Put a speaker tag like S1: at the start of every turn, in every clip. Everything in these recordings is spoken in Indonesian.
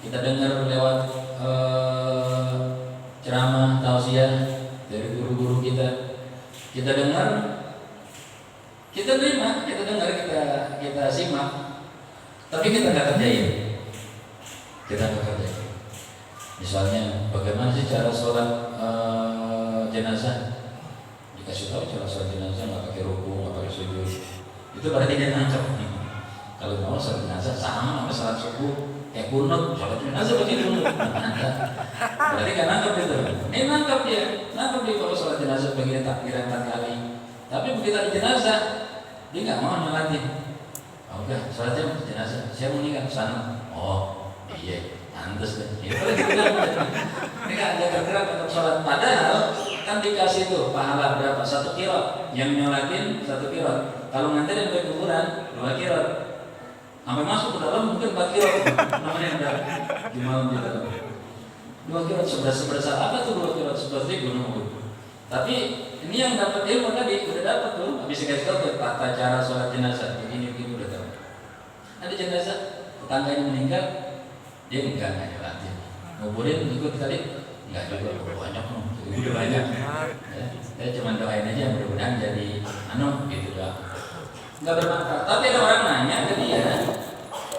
S1: kita dengar lewat ceramah, tausiah dari guru-guru kita dengar, kita terima, kita dengar, kita simak, tapi kita nggak kerjain. Misalnya, bagaimana sih cara sholat jenazah? Dikasih tahu cara sholat jenazah, nggak pakai ruku, nggak pakai sujud. Itu berarti dia nangkep. Kalau mau sholat jenazah sama sholat subuh, kayak kunut, sholat jenazah pakai kunut. Berarti kan nangkep itu. Nangkep dia kalau sholat jenazah begini takbiran 4 kali. Tapi begitu ada jenazah, dia nggak mau nyolatin. Udah, sholatnya jenazah, saya mau nikah sana. Oh, iya, pantes deh. Ini nggak ada bergerak untuk sholat. Padahal kan dikasih tuh pahala berapa? 1 kirot. Yang nyolatin 1 kirot. Kalau nganterin ke kuburan 2 kirot. Sampai masuk ke dalam mungkin 4 kirot. Namanya udah di malam di dalam. 2 kirot, 11 apa tuh 2 kirot? 11.000 nunggu. Tapi ini yang dapat ilmu tadi udah dapat tuh. Habis dikasih tahu tata cara sholat jenazah. Begini udah tahu. Ada jenazah, tetangganya meninggal, dia enggak nyolatin. Nguburin ikut tadi, enggak juga, banyak udah banyak. Saya cuma doain aja mudah-mudahan jadi gitu doang. Enggak bermanfaat. Tapi ada orang nanya ke dia,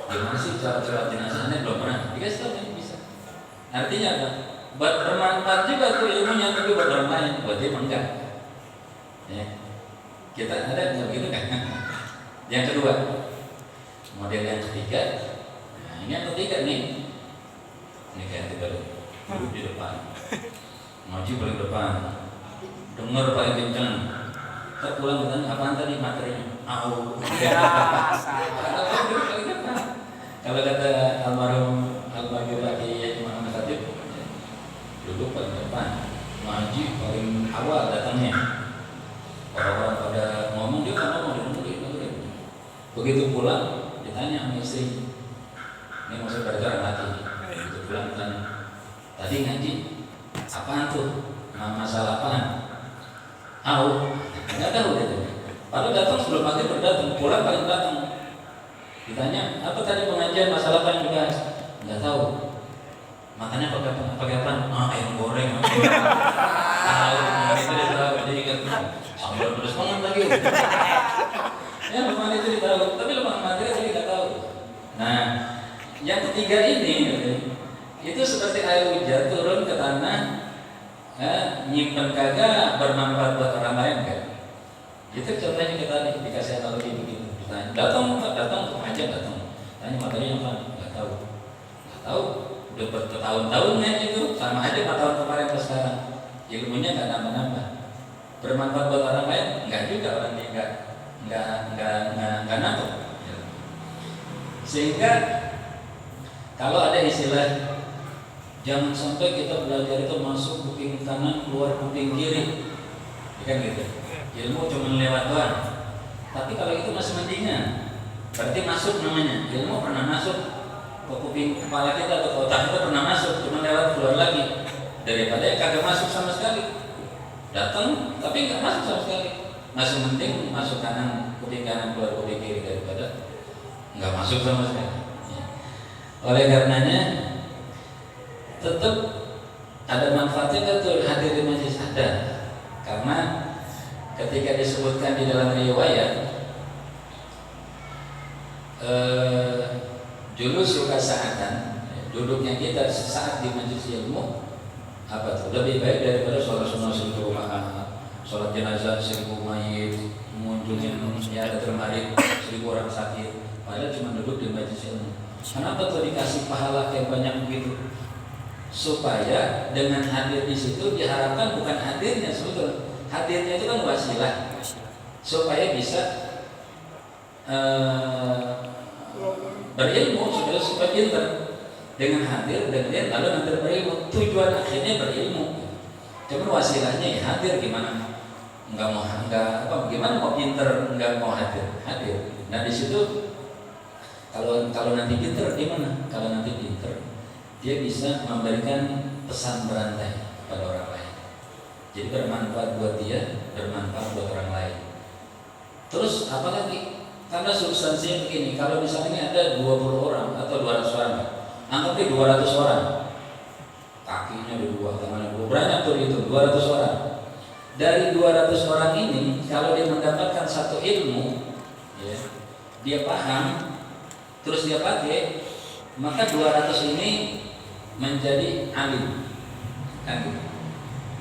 S1: gimana sih cara sholat jenazahnya? Belum pernah. Dikasih tahu ini bisa. Artinya apa? Buat bermanfaat juga tuh ilmunya, tapi buat orang lain, buat dia enggak. Ya. Kita ada begitu kan? Yang kedua, model yang ketiga, nah ini yang ketiga nih, ini kayak tiba duduk di depan, ngaji paling depan, dengar paling kencang, terpulang dengan apaan tadi materinya, Kalau kata almarhum Pak Kiai Muhammad Khatib, duduk paling depan, ngaji paling awal datangnya, orang-orang pada ngomong dia kan ngomong, begitu pulang. Tanya sama istri, ini maksud berjalan hati. Begitu pulang tanya, tadi ngaji apaan tuh? Masalah apaan? Nggak tahu dia. Padahal datang sebelum maghrib berdatang, pulang paling datang. Ditanya, apa tadi pengajian masalah apa yang dibahas? Nggak tahu. Makanya pakai apa? Ayam goreng. Itu dia tahu. Jadi kan sambal pedas banget lagi. Ya memang itu ditahu, tapi lemah materi tadi nggak tahu. Nah, yang ketiga ini itu seperti air hujan turun ke tanah, nyimpen kagak, bermanfaat buat orang lain kan? Itu contohnya kita dikasih analogi begitu. Ditanya, datang pengajian datang, tanya materinya apa? Nggak tahu. Udah bertahun-tahunnya itu sama aja 4 tahun kemarin ke sekarang. Ilmunya nggak nambah-nambah. Bermanfaat buat orang lain? Nggak juga, orang dia nggak nangkep. Sehingga kalau ada istilah jangan sampai kita belajar itu masuk kuping kanan keluar kuping kiri, kan gitu. Ilmu cuma lewat doang. Tapi kalau itu masih mendingan, berarti masuk namanya. Ilmu pernah masuk ke kuping kepala kita atau ke otak kita, pernah masuk, cuma lewat keluar lagi. Daripada yang kagak masuk sama sekali, datang tapi nggak masuk sama sekali. Masih penting masuk kuping kanan keluar kuping kiri daripada nggak masuk sama sekali. Oleh karenanya tetap ada manfaatnya betul hadir di majelis ada, karena ketika disebutkan di dalam riwayat julus suka saatan, duduknya kita sesaat di majelis ilmu apa tuh lebih baik daripada sholat sunnah 1000 rakaat. Sholat jenazah 1000 mayit, mengunjungi ya ada termarit 1000 orang sakit, padahal cuma duduk di majelis ilmu. Kenapa tuh dikasih pahala kayak banyak begitu? Supaya dengan hadir di situ diharapkan bukan hadirnya sebetulnya, hadirnya itu kan wasilah supaya bisa berilmu, supaya pintar dengan hadir dan lalu nanti berilmu. Tujuan akhirnya berilmu, cuman wasilahnya ya hadir gimana? Gimana mau pinter nggak mau hadir. Nah di situ kalau nanti pinter gimana? Kalau nanti pinter dia bisa memberikan pesan berantai pada orang lain. Jadi bermanfaat buat dia, bermanfaat buat orang lain. Terus apalagi? Karena substansinya begini, kalau misalnya ada 20 orang atau 200 orang, anggap deh 200 orang, kakinya ada 2, tangannya 2, banyak tuh itu 200 orang. Dari 200 orang ini, kalau dia mendapatkan satu ilmu, ya, dia paham, terus dia pakai, maka 200 ini menjadi alim, kan gitu.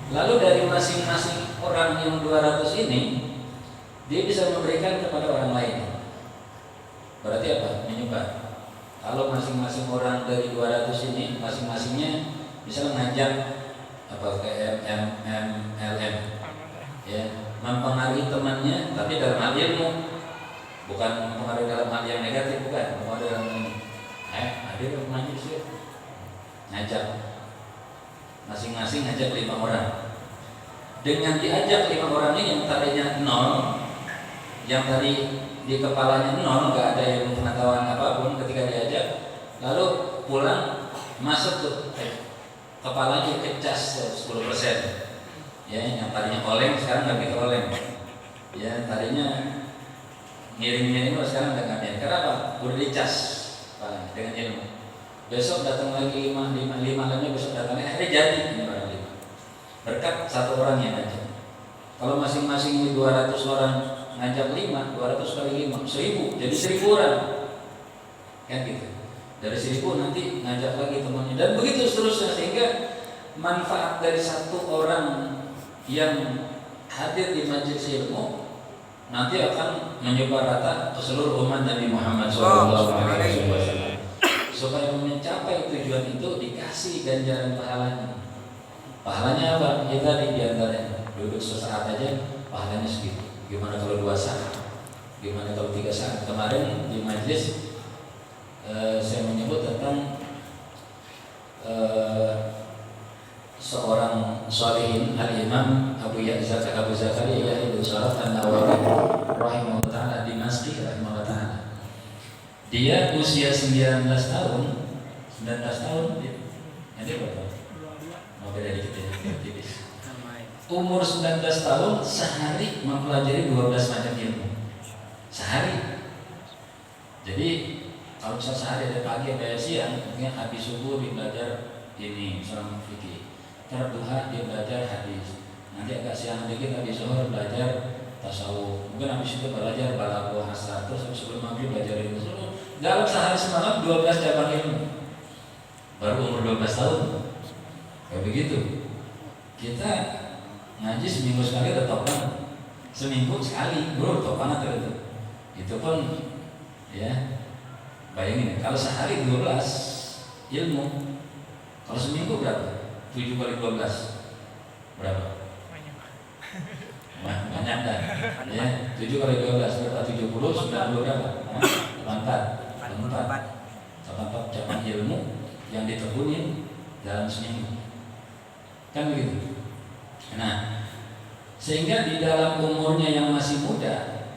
S1: Lalu dari masing-masing orang yang 200 ini, dia bisa memberikan kepada orang lain. Berarti apa? Menyebar. Kalau masing-masing orang dari 200 ini, masing-masingnya bisa mengajak apa kayak MLM, ya, mempengaruhi temannya, tapi dalam hal ilmu, bukan mempengaruhi dalam hal yang negatif, bukan. Mempengaruhi dalam ini. Ada rumahnya sih, ngajak, masing-masing ngajak 5 orang. Dengan diajak 5 orang ini yang tadinya 0, yang tadi di kepalanya 0, nggak ada yang pengetahuan apapun ketika diajak, lalu pulang masuk tuh kepalanya kecas 10%. Ya, yang tadinya oleng sekarang nggak gitu oleng. Ya, tadinya ngiring-ngiring sekarang nggak ngapain. Kenapa? Udah dicas dengan ilmu. Besok datang lagi 5 lainnya, besok datang lagi, jadi ini barang 5. Berkat satu orang yang ngajak. Kalau masing-masing ini 200 orang ngajak 5, 200 kali 5, 1000, jadi 1000 orang. Kan gitu. Dari 1000 nanti ngajak lagi temannya, dan begitu seterusnya, sehingga manfaat dari satu orang yang hadir di majelis ilmu nanti akan menyebar rata ke seluruh umat Nabi Muhammad SAW. Supaya mencapai tujuan itu dikasih ganjaran pahalanya. Pahalanya apa? Ya tadi diantaranya duduk sesaat aja pahalanya segitu. Gimana kalau 2 saat? Gimana kalau 3 saat? Kemarin di majelis saya menyebut tentang seorang sholihin, Al-Imam Abu Zakaria Ibnu Sharaf An-Nawawi rahimahullah ta'ala di Masjid rahimahullah ta'ala. Dia usia 19 tahun dia berapa? Mau beda dikit ya, tipis. Umur 19 tahun sehari mempelajari 12 macam ilmu. Sehari. Jadi kalau misalnya sehari ada pagi ada siang, mungkin habis subuh dia belajar ini misalnya fikih. Ntar duha dia belajar hadis. Nanti agak siang dikit habis zuhur belajar tasawuf. Mungkin habis itu belajar balaghah asar, terus sebelum maghrib belajar ilmu. Dalam sehari semalam 12 cabang ilmu. Baru umur 12 tahun. Kayak begitu. Kita ngaji seminggu sekali udah top banget. Seminggu sekali, bro, top banget itu. Itu pun ya, bayangin kalau sehari 12 ilmu. Kalau seminggu berapa? 7 kali 12 berapa? Banyak kan? Ya, 7 kali 12 berapa? 70, 90 berapa? 84 cabang ilmu yang ditekunin dalam seminggu. Kan begitu. Nah, sehingga di dalam umurnya yang masih muda,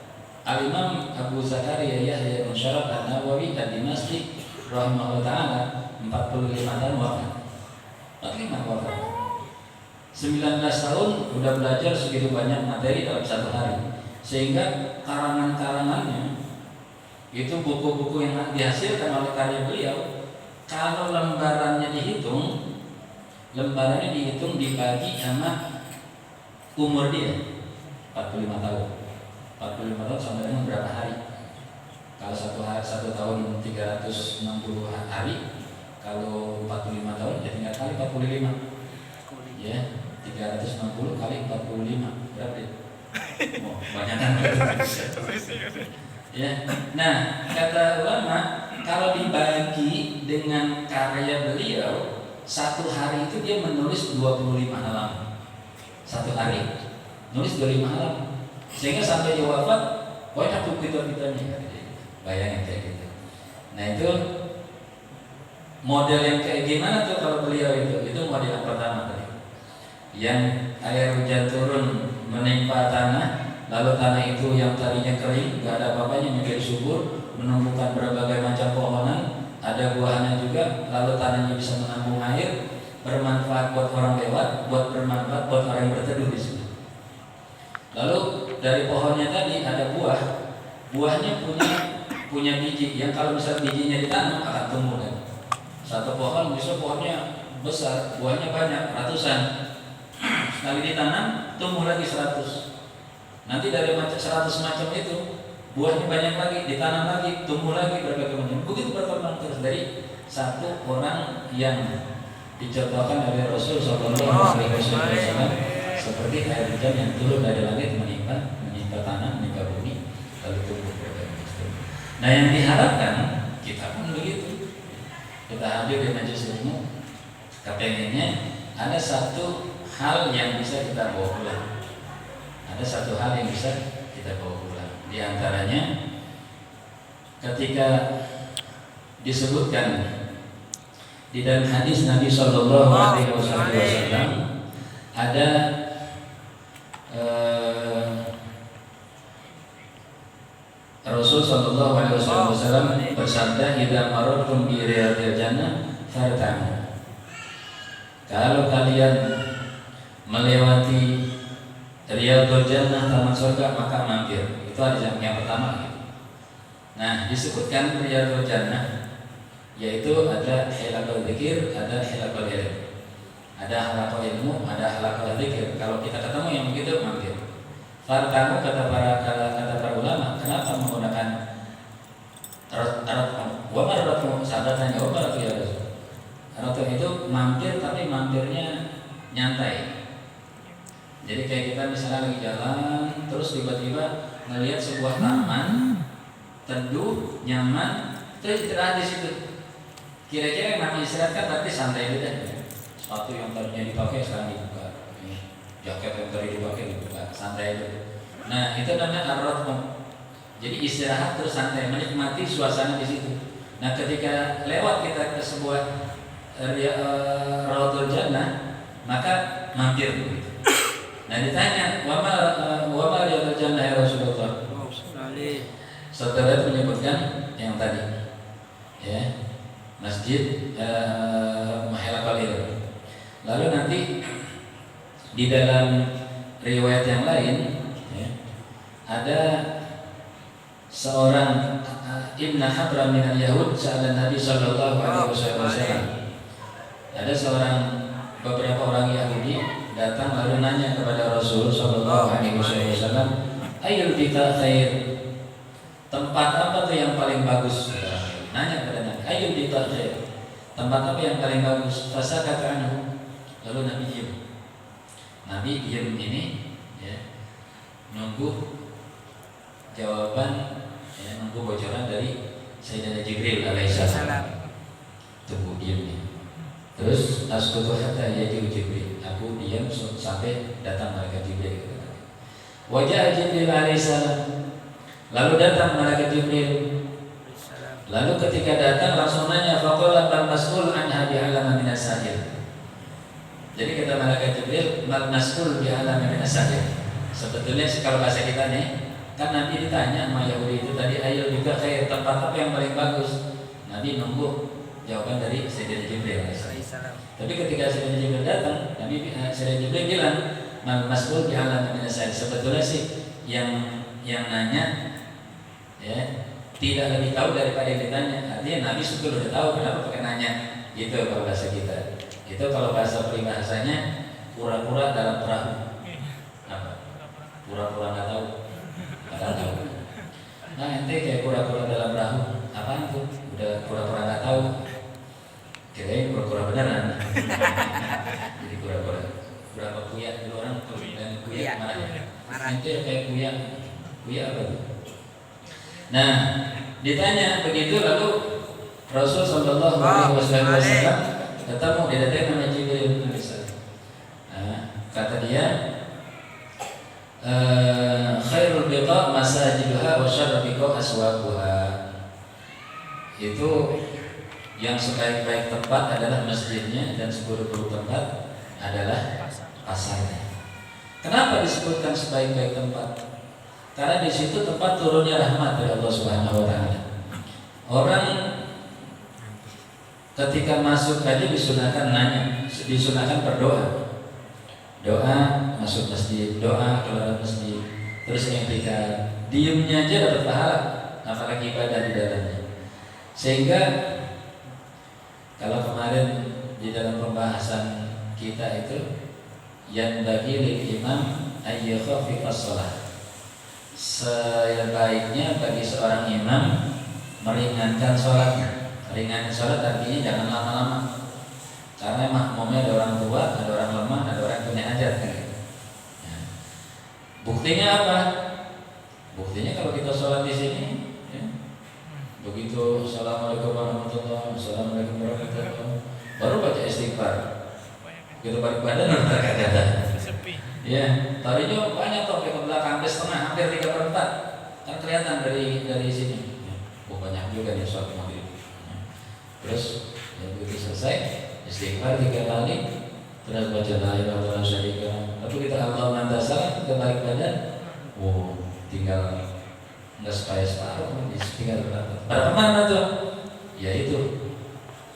S1: Al-Imam Abu Zakaria Yahya bin Sharaf An-Nawawi Ad-Dimashqi rahimahullah ta'ala 45 tahun wafat. 45 wafat. 19 tahun udah belajar segitu banyak materi dalam satu hari. Sehingga karangan-karangannya itu buku-buku yang dihasilkan oleh karya beliau, kalau lembarannya dihitung dibagi sama umur dia 45 tahun. 45 tahun sampai dengan berapa hari? Kalau satu tahun 360 hari, kalau 45 tahun ya tinggal kali 45. Ya, 360 kali 45 berapa ya? Oh, banyakan. Ya. Nah, kata ulama, kalau dibagi dengan karya beliau, satu hari itu dia menulis 25 halaman. Satu hari nulis 25 halaman. Sehingga sampai dia wafat, banyak tuh kitab-kitabnya. Bayangin kayak gitu. Nah, itu model yang kayak gimana tuh kalau beliau itu? Itu model yang pertama tadi. Yang air hujan turun menimpa tanah, lalu tanah itu yang tadinya kering, gak ada apa-apanya menjadi subur, menumbuhkan berbagai macam pohonan, ada buahnya juga, lalu tanahnya bisa menampung air, bermanfaat buat orang lewat, bermanfaat buat orang yang berteduh di sini. Lalu dari pohonnya tadi ada buahnya punya biji, yang kalau misalnya bijinya ditanam akan tumbuh kan. Satu pohon bisa pohonnya besar, buahnya banyak, ratusan. Sekali ditanam, tumbuh lagi 100. Nanti dari 100 macam itu, buahnya banyak lagi, ditanam lagi, tumbuh lagi berbagai macam. Begitu berkembang terus dari satu orang yang dicontohkan oleh Rasul Sallallahu Alaihi Wasallam seperti air hujan yang turun dari langit menimpa tanah, menimpa bumi, lalu tumbuh berbagai macam. Nah, yang diharapkan kita pun begitu. Kita hadir di majelis ilmu, kepengennya ada satu hal yang bisa kita bawa pulang. Ada satu hal yang bisa kita bawa pulang. Di antaranya ketika disebutkan di dalam hadis Nabi Shallallahu Alaihi Wasallam ada Rasul Shallallahu Alaihi Wasallam bersabda, "Idza marartum bi riyadil jannah fartamu." Kalau kalian melewati Riyadul Jannah, taman surga, maka mampir. Itu hadis yang pertama. Nah, disebutkan Riyadul Jannah, yaitu ada hilaqul dzikir, ada hilaqul ilm. Ada halaqah ilmu, ada halaqah dzikir. Kalau kita ketemu yang begitu, mampir. Fartamu kata para ulama, kenapa menggunakan wa marratu? Sahabat tanya, "Oh, marratu ya Rasul?" Ratu itu mampir, tapi mampirnya nyantai. Jadi kayak kita misalnya lagi jalan, terus tiba-tiba melihat sebuah taman teduh, nyaman, terus istirahat di situ. Kira-kira yang namanya istirahat kan berarti santai aja. Sepatu yang tadinya dipakai sekarang dibuka, jaket yang tadi dipakai dibuka, santai aja. Nah, itu namanya ar-ratmu. Jadi istirahat terus santai, menikmati suasana di situ. Nah, ketika lewat kita ke sebuah Riyadul Jannah, maka mampir begitu. Nah, ditanya, wa ma Riyadul Jannah ya Rasulullah? Saudara itu menyebutkan yang tadi, ya, masjid Mahilaqal Ilm. Lalu nanti di dalam riwayat yang lain, ya, ada seorang Ibn Habram min al-Yahud sa'ala Nabi sallallahu alaihi wasallam. Ada seorang beberapa orang Yahudi datang lalu nanya kepada Rasul sallallahu alaihi wasallam, "Ayyul bita khair?" Tempat apa tuh yang paling bagus? Nanya kepada Nabi, "Ayyul bita khair?" Tempat apa yang paling bagus? Fasakata anhu. Lalu Nabi diam. Nabi diam ini, ya, nunggu jawaban, ya, nunggu bocoran dari Sayyidina Jibril alaihissalam. Tunggu diam nih. Terus askutu hatta yaji Jibril. Aku diam sampai datang malaikat Jibril. Wajah Jibril alaihissalam. Lalu datang malaikat Jibril. Lalu ketika datang langsung nanya, faqala bal mas'ul an hadi alama min as-sahil. Jadi kata malaikat Jibril, bal mas'ul bi alama min as-sahil. Sebetulnya kalau bahasa kita nih, kan Nabi ditanya sama Yahudi itu tadi, ayo juga kayak tempat apa yang paling bagus. Nabi nunggu jawaban dari Sayyidina Jibril. Tapi ketika Sayyidina Jibril datang, Nabi Sayyidina Jibril bilang, "Mal mas'ul bi alam min as-sa'il." Sebetulnya sih yang nanya, ya, tidak lebih tahu daripada yang ditanya. Artinya Nabi sebetulnya udah tahu, kenapa pakai nanya. Gitu kalau bahasa kita. Itu kalau bahasa peribahasanya pura-pura dalam perahu. Apa? Pura-pura nggak tahu. Nggak tahu. Nah, ente kayak pura-pura dalam perahu. Apaan tuh? Udah pura-pura nggak tahu. Kirain pura-pura beneran. Jadi pura-pura. Berapa kuya dulu orang tuh dan kuya marah. Ente kayak kuya. Kuya apa tuh? Nah, ditanya begitu lalu Rasul Sallallahu Alaihi Wasallam ketemu didatangkan sama Jibril. Nah, kata dia, khairul biqa masajiduha wa syarrul biqa aswaquha. Itu yang sebaik-baik tempat adalah masjidnya dan seburuk-buruk tempat adalah pasarnya. Kenapa disebutkan sebaik-baik tempat? Karena di situ tempat turunnya rahmat dari Allah Subhanahu wa taala. Orang ketika masuk aja disunahkan nanya, disunahkan berdoa. Doa masuk masjid, doa keluar masjid. Terus ketika diamnya aja dapat pahala, apalagi ibadah di dalamnya. Sehingga Kalau kemarin di dalam pembahasan kita itu yang bagi lil imam ayyakhafiqas shalah. Sebaiknya bagi seorang imam meringankan sholatnya. Ringankan sholat artinya jangan lama-lama. Karena makmumnya ada orang tua, ada orang lemah, ada orang punya hajat kan. Ya. Buktinya apa? Buktinya kalau kita sholat di sini, ya, begitu assalamualaikum warahmatullahi wabarakatuh, assalamualaikum warahmatullahi wabarakatuh, baru baca istighfar. Begitu balik badan udah kata. Ya, tadinya banyak toh ke belakang, setengah, hampir 3/4 kan kelihatan dari sini. Ya, banyak juga nih sholat maghrib. Ya. Terus ya, begitu selesai istighfar 3 kali, terus baca la ilaha illallah syarika. Lalu kita Allahu mantasal, kita balik badan. Tinggal nggak separuh, tinggal berapa? Berapa mana tuh? Ya itu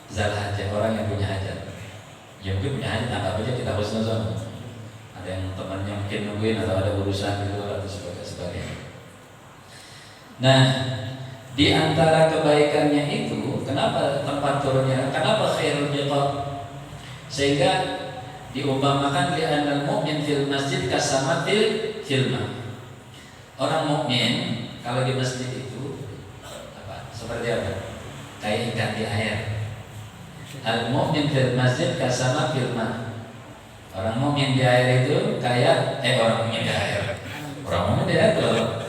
S1: zal hajat, orang yang punya hajat. Yang mungkin punya hajat, anggap aja kita husnuzon. Ada yang temannya mungkin nungguin atau ada urusan gitu atau sebagainya. Nah, di antara kebaikannya itu, kenapa tempat turunnya? Kenapa khairul biqat? Sehingga diumpamakan li anal mu'min fil masjid kasamatil filma. Orang mukmin kalau di masjid itu apa? Seperti apa? Kayak ikan di air. Al mu'min fil masjid kasama filma. Orang mukmin di air itu kayak orang mukmin di air. Orang mukmin di air loh.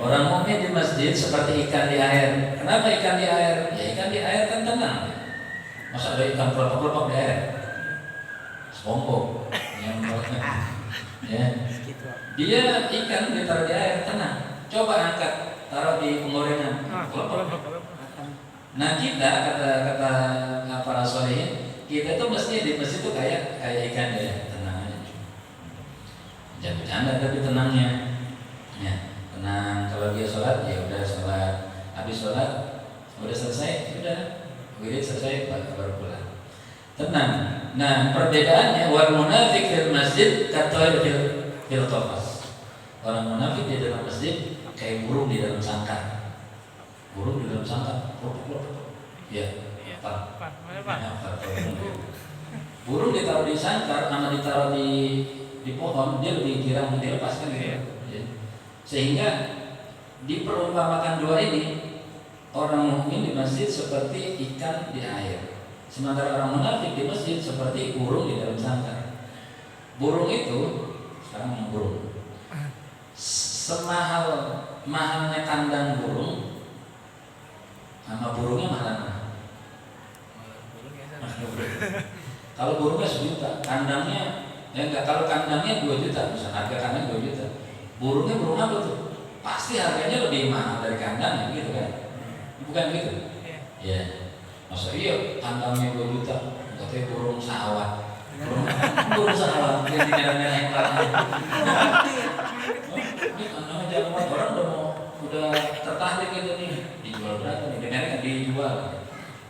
S1: Orang mukmin di masjid seperti ikan di air. Kenapa ikan di air? Ya ikan di air kan tenang. Masa ada ikan kelopak-kelopak di air? Sepompok. Ya. Dia ikan ditaruh di air tenang. Coba angkat, taruh di penggorengan. Nah kita kata para sholihin, kita tuh mesti di masjid tuh kayak ikan ya, tenang aja. Jangan bercanda tapi tenangnya. Ya, tenang. Kalau dia sholat ya udah sholat. Habis sholat udah selesai, udah wirid selesai baru pulang. Tenang. Nah perbedaannya wal munafik fil masjid katoil fil qafas. Orang munafik di dalam masjid kayak burung di dalam sangkar. Burung di dalam sangkar. Ya. Burung ditaruh di sangkar sama ditaruh di pohon, dia lebih girang dilepaskan gitu. Ya. Sehingga diperumpamakan dua ini, orang mukmin di masjid seperti ikan di air. Sementara orang munafik di masjid seperti burung di dalam sangkar. Burung itu sekarang burung. Mahalnya kandang burung sama burungnya mahal mana? Kalau burungnya 1 juta, kandangnya kalau kandangnya 2 juta, misalnya harga kandang 2 juta. Burungnya burung apa tuh? Pasti harganya lebih mahal dari kandangnya gitu kan? Bukan gitu? Ya. Masa iya kandangnya 2 juta, katanya burung sawah. Burung sawah yang tidak yang ini orang udah tertarik gitu nih, dijual berapa nih? Dengarnya kan dijual,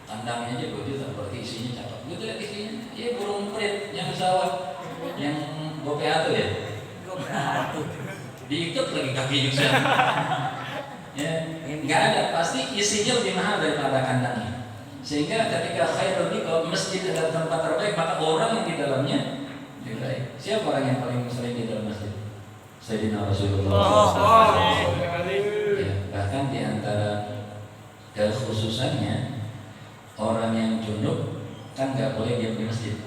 S1: kandangnya aja 2 juta, berarti isinya cakep. Gitu lihat isinya, iya burung perit yang pesawat, yang gopeatu ya, diikat lagi kaki juga. Ya, nggak ada, pasti isinya lebih mahal daripada kandangnya. Sehingga ketika khairul biqat, masjid adalah tempat terbaik, maka orang yang di dalamnya lebih baik. Siapa orang yang paling sering di dalam masjid? Sayyidina Rasulullah. Ya, bahkan di antara kekhususannya orang yang junub kan nggak boleh diam di masjid.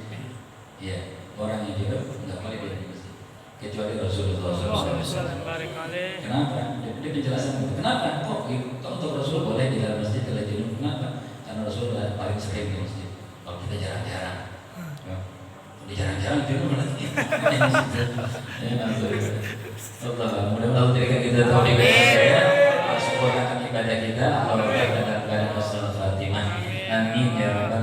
S1: Ya, orang yang junub nggak boleh diam di masjid kecuali Rasulullah SAW. Kenapa? Dia penjelasan itu. Kenapa? Kok untuk Rasul boleh di dalam masjid kalau junub? Kenapa? Karena Rasul paling sering di masjid. Kalau kita jarang-jarang. Di jarang-jarang junub berarti. Allah, mudah-mudahan jadikan kita tahu ya, sempurnakan ibadah kita, Allah berikan kepada Rasul Fatimah. Amin ya rabbal